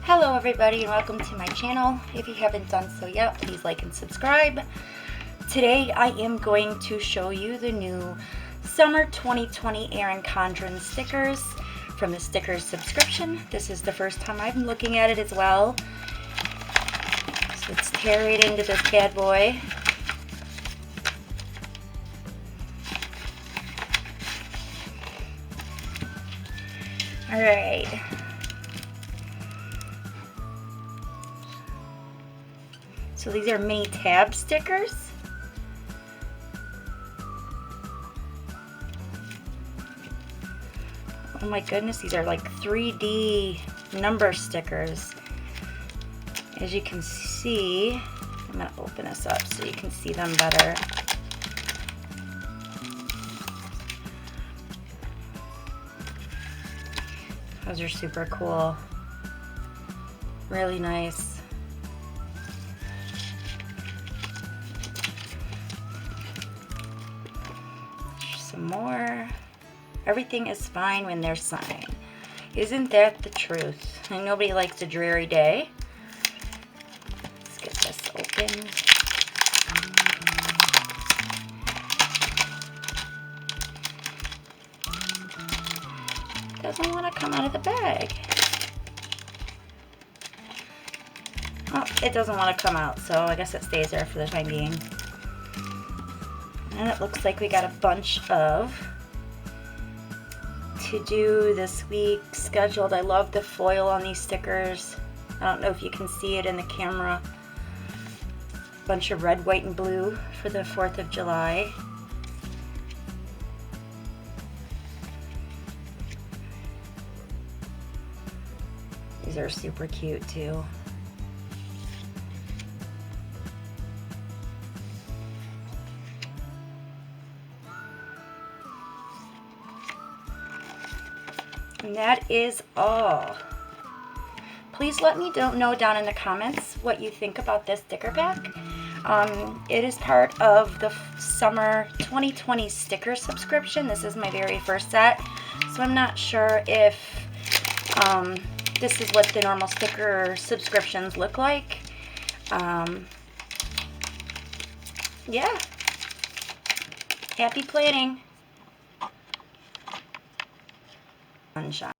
Hello everybody and welcome to my channel. If you haven't done so yet, please like and subscribe. Today I am going to show you the new Summer 2020 Erin Condren stickers from the stickers subscription. This is the first time I'm looking at it as well. So let's tear right into this bad boy. Alright. So these are mini tab stickers. Oh my goodness, these are like 3D number stickers. As you can see, I'm going to open this up so you can see them better. Those are super cool. Really nice. Some more. Everything is fine when there's sunshine. Isn't that the truth? And nobody likes a dreary day. Let's get this open. Doesn't want to come out of the bag. Oh, it doesn't want to come out, so I guess it stays there for the time being. And it looks like we got a bunch of to do this week scheduled. I love the foil on these stickers. I don't know if you can see it in the camera. Bunch of red, white, and blue for the 4th of July. These are super cute too. And that is all. Please let me know down in the comments what you think about this sticker pack. It is part of the Summer 2020 sticker subscription. This is my very first set, so I'm not sure if this is what the normal sticker subscriptions look like. Yeah. Happy planning. Sunshine.